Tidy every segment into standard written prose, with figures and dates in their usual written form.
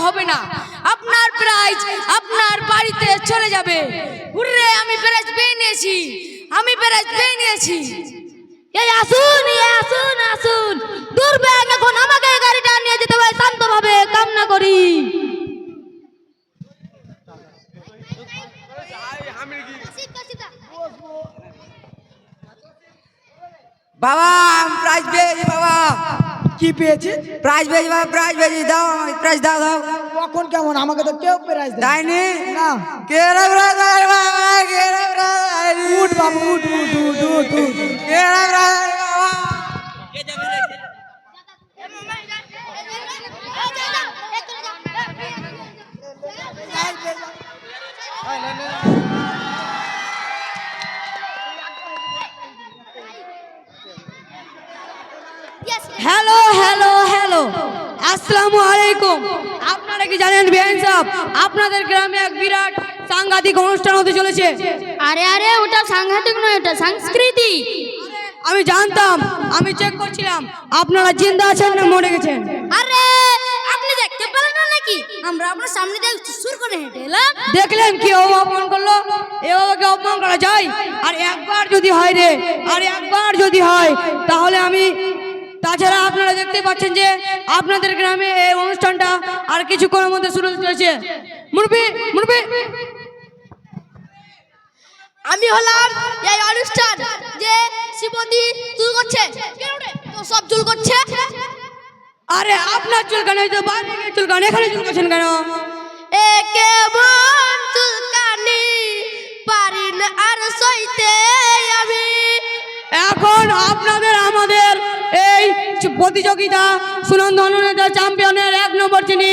হবে না, আপনার প্রাইজ আপনার বাড়িতে চলে যাবে। হুররে, আমি প্রাইজ পেয়ে নিয়েছি, আমি প্রাইজ পেয়ে নিয়েছি। এই আসুন, আসুন, আসুন। দূর ব্যাগ, এখন আমাকে গাড়িটা নিয়ে যেতে হবে, শান্তভাবে কামনা করি। বাবা প্রাইজ পেয়েছি বাবা। কি পেয়েছি? প্রাইজ পেয়েছি বাবা, প্রাইজ পেয়েছি। দাও প্রাইজ, দাও দাও। কখন কেমন? আমাকে তো কেউ প্রাইজ দেয়নি। না। কে রে ব্রাদার বাবা, কে রে ব্রাদার? উঠ বাবু, উঠ উঠ উঠ উঠ উঠ। কে রে ব্রাদার বাবা? হ্যালো হ্যালো হ্যালো, আসসালামু আলাইকুম। আপনারা কি জানেন বিআইন সাহেব, আপনাদের গ্রামে এক বিরাট সাংঘাতিক অনুষ্ঠান হতে চলেছে। আরে আরে, ওটা সাংঘাতিক নয়, ওটা সাংস্কৃতিক। আমি জানতাম, আমি চেক করছিলাম আপনারা জিন্দা আছেন না মরে গেছেন। আরে আপনি দেখতে পেলেন না নাকি? আমরা আপনার সামনে দিয়ে সুর করে হেঁটে এলাম। দেখলেন কি ও অপমান করলো? এভাবে অপমান করা যায়? আর একবার যদি হয় রে, আর একবার যদি হয় তাহলে আমি, তাছাড়া আপনারা দেখতে পাচ্ছেন যে আপনাদের গ্রামে এই অনুষ্ঠানটা আর কিছুক্ষণের মধ্যে শুরু হতে চলেছে। মুরবি মুরবি, আমি হলাম এই অনুষ্ঠান যে শ্রীমতী চুল করছে, তো সব চুল করছে। আরে আপনার চুলকানি তো বাইরে চুলকানি, এখানে চুলকাছেন কেন? এ কেমন চুলকানি, পারি না আর সইতে আমি। এখন আপনাদের আমাদের এই প্রতিযোগিতা সুনন্দনের চ্যাম্পিয়নের 1 নম্বর চিনি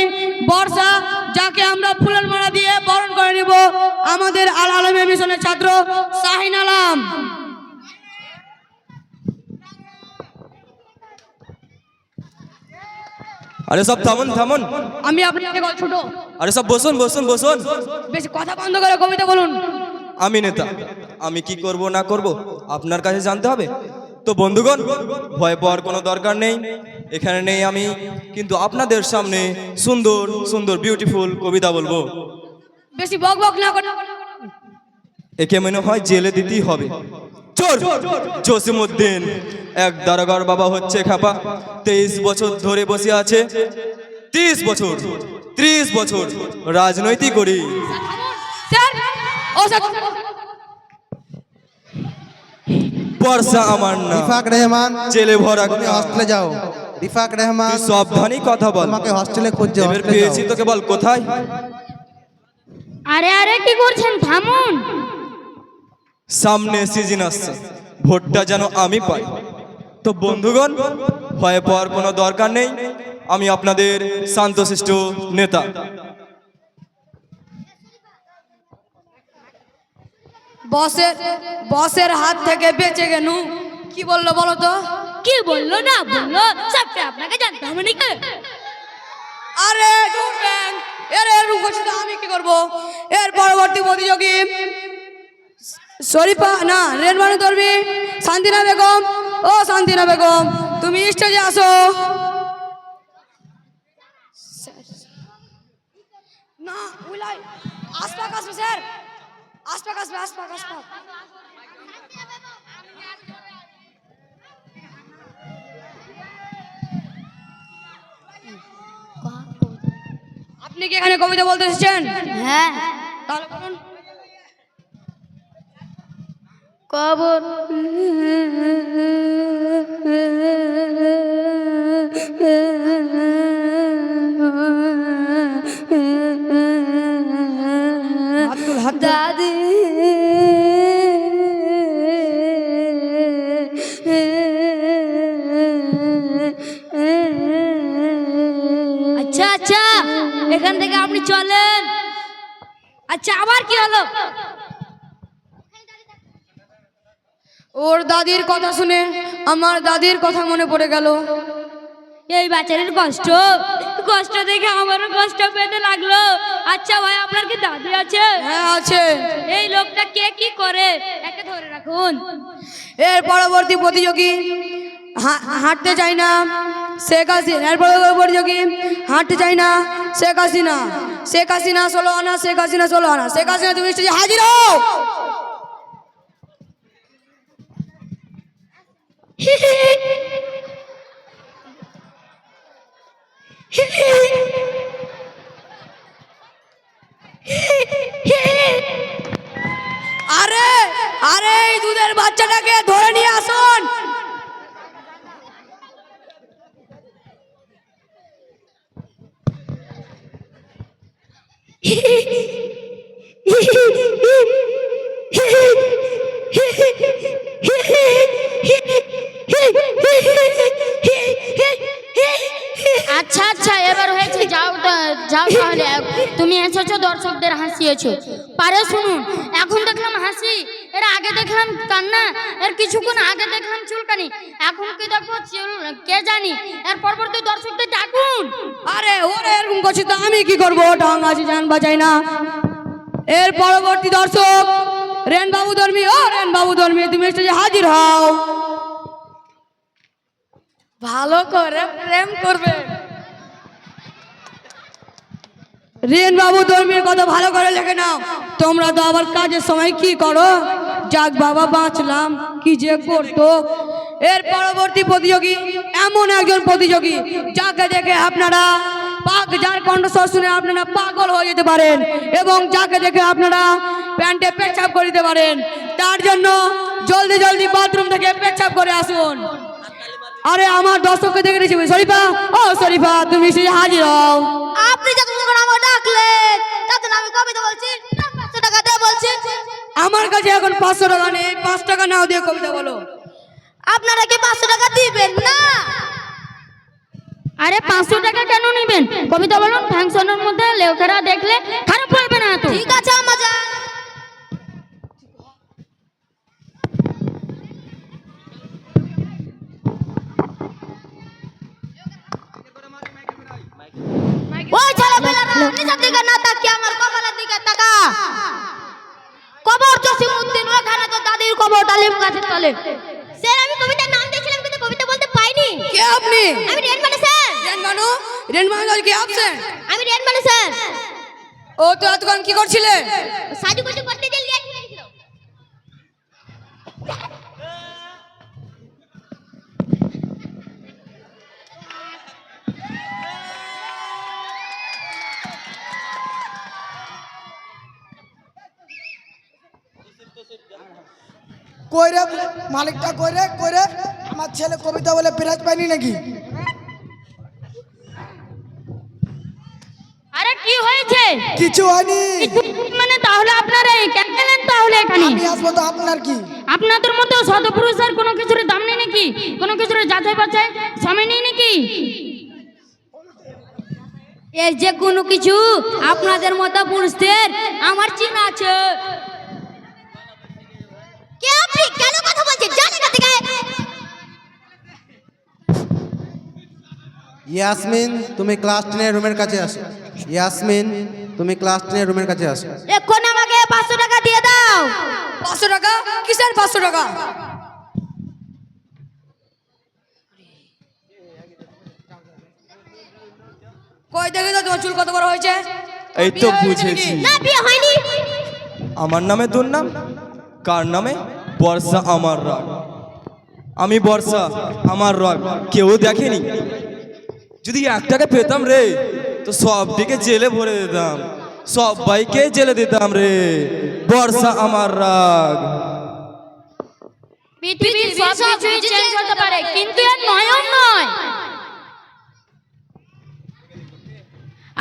বর্ষা, যাকে আমরা ফুলের মালা দিয়ে বরণ করে নিব, আমাদের আল আলমে মিশনের ছাত্র শাহিন আলম। আরে সব থামুন থামুন। আমি আপনাকে ছোট, আরে সব বসুন বসুন বসুন। বেশি কথা বন্ধ করে কবিতা বলুন। আমি নেতা, আমি কি করব না করব আপনার কাছে জানতে হবে তো। বন্ধুগণ, ভয় পাওয়ার কোনো দরকার নেই। এখানে নেই আমি, কিন্তু আপনাদের সামনে সুন্দর সুন্দর বিউটিফুল কবিতা বলবো। বেশি বক বক না করে। একে মনে হয় জেলে দিতেই হবে। চোর জসিমউদ্দিন, এক দারোগার বাবা হচ্ছে খাপা। 23 বছর ধরে বসে আছে, 30 বছর 30 বছর রাজনৈতিক করি। স্যার, ও স্যার, বর্ষা আমার না, রিফাক রেহমান, জেলে ভরা। তুমি হস্টেলে যাও। রিফাক রেহমান, তুই সাবধানী কথা বল। তোমাকে হস্টেলে খুঁজছে। এবার পেয়েছি তোকে, বল কোথায়? আরে আরে, কি করছেন? থামুন। সামনে সিজন আসছে, ভোটটা যেন আমি পাই। তো বন্ধুগণ, ভয় পাওয়ার কোনো দরকার নেই। আমি আপনাদের শান্তশিষ্ট নেতা। বসের হাত থেকে বেঁচে গেল। কি বললো বলো তো? কি বললো না বললো সবটা আপনাকে জানতে হবে নাকি? আরে এর এরকম করছি তো আমি কি করবো? এর পরবর্তী প্রতিযোগী শরীফা না, রেলমানু ধরবি শান্তিনা বেগম। ও শান্তিনা বেগম, তুমি স্টেজে আসো। না উলাই, আসপাক আসবে স্যার, আসপাক আসবে, আসপাক আসপাক। আপনি কি এখানে কবিতা বলতে এসেছেন? হ্যাঁ, তাহলে বলুন। কবর দাদি আচ্ছা আচ্ছা, এখান থেকে আপনি চলেন। আচ্ছা, আবার কি হলো? ওর দাদির কথা শুনে আমার দাদির কথা মনে পড়ে গেল। এই বাচ্চাদের কষ্ট কষ্ট দেখে আমারও কষ্ট পেতে লাগলো। আচ্ছা ভাই, আপনার কি দাদি আছে? হ্যাঁ আছে। এই লোকটা কে কি করে একে ধরে রাখুন। এর পরবর্তী প্রতিযোগী হাঁটতে চায় না, শেখ হাসিনা। এরপরে প্রতিযোগী হাঁটতে চাই না, শেখ হাসিনা। শেখ হাসিনা 16 আনা, শেখ হাসিনা 16 আনা। শেখ হাসিনা তুমি স্টেজে হাজির হও। আরে আরে এই দুধের বাচ্চাটাকে ধরে নিয়ে আসুন। আচ্ছা আচ্ছা এবার হয়েছে, যাও যাও তাহলে। তুমি এসেছো দর্শকদের হাসিয়েছো, পারে শুনুন। এখন দেখলাম হাসি, এর আগে দেখলাম কান্না, এর কিছুক্ষণ আগে দেখলাম চুলকানি, এখন কি দেখো কে জানি। এর পরবর্তী দর্শকদের ডাকুন। আরে ওরে এরকম করছি তো আমি কি করবো? ঢং আছে, জান বাঁচাই না। এর পরবর্তী দর্শক রেন বাবু ধর্মী। ও রেন বাবু ধর্মী, তুমি স্টেজে হাজির হও। ভালো করে প্রেম করবে। রেন বাবু ধর্মীর কথা ভালো করে লেখে নাও। তোমরা তো আবার কাজের সময় কি করো? যাক বাবা বাঁচলাম, কি যে করতো। এর পরবর্তী প্রতিযোগী এমন একজন প্রতিযোগী যাকে দেখে আপনারা যার কণ্ঠস্বর শুনে আপনারা পাগল হয়ে যেতে পারেন এবং যাকে দেখে আপনারা প্যান্টে পেচ্ছাপ করে দিতে পারেন। তার জন্য জলদি জলদি বাথরুম থেকে পেচ্ছাপ করে আসুন। আরে আমার দর্শককে দেখে নিয়েছি। শরীফা, ও শরীফা তুমি সে হাজির হও। আপনি যখন আমার ডাকলেন তখন আমি কবিতা বলছি, 500 টাকা দিয়ে বলছি। আমার কাছে এখন 500 টাকা নেই, 5 টাকা নাও দিয়ে কবিতা বলো। আপনারা কি 500 টাকা দিবেন না? আরে 500 টাকা কেন নেবেন? কবিতা বলুন, ফাংশনের মধ্যে লোকেরা দেখলে খারাপ বলবে না তো। ঠিক আছে আমার জান। ওই ছেলেপেলেরা নিচের দিকে না তাকিয়ে আমার কবরের দিকে তাকা। কবর জসিমউদ্দিন, ওখানে তো দাদির কবর ডালিম গাছের তলে। স্যার আমি কবিতার নাম দিয়েছিলাম কিন্তু কবিতা বলতে পাইনি। কে আপনি? আমি রেনমানু স্যার। রেনমানু কি absent? আমি রেনমানু স্যার। ও তো এতক্ষণ কি করছিলে? সাজুগুজু করতে গেলে লেট হয়ে গেছিল। কইরে মালিকটা কইরে কইরে আমার ছেলে কবিতা বলে প্রাইজ পাইনি নাকি? আরে কি হয়েছে? কিছু হয়নি। মানে তাহলে আপনারা কেন গেলেন তাহলে এখানে? আমি আসবো তো আপনার কি? আপনাদের মতো শতপুরুষের কোনো কিছুর দাম নেই নাকি? কোনো কিছুর যাচাই বাছাই সময় নেই নাকি? এই যে কোনো কিছু আপনাদের মতো পুরুষদের আমার চিনা আছে। কে আপনি? কেন কথা বলছেন? জানেন না থেকে? ইয়াসমিন তুমি ক্লাস 10 রুমের কাছে আসো। ইয়াসমিন তুমি ক্লাস 10 রুমের কাছে আসো। এখন আমাকে 500 টাকা দিয়ে দাও। 500 টাকা? কিসের 500 টাকা? কই দেখে তো তোমার চুল কত বড় হয়েছে? এই তো বিয়ে হয়ে গেছে বুঝেছি। নাকি? না বিয়ে হয়নি। আমার নামে তোর নাম? কার নামে? বর্ষা আমার রাগ। আমি বর্ষা, আমার রাগ কেউ দেখেনি। যদি 1 টাকা পেতাম রে তো সব দিকে জেলে ভরে দিতাম, সবাইকে জেলে দিতাম রে। বর্ষা আমার রাগ। পৃথিবীর সব কিছুই চেঞ্জ হতে পারে কিন্তু এর নয়ন নয়।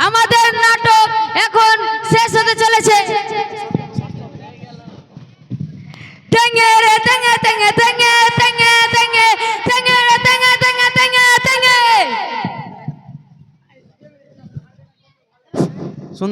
আমাদের নাটক এখন শেষ হতে চলেছে। টেঙ্গে রে টেঙ্গে টেঙ্গে টেঙ্গে টেঙ্গে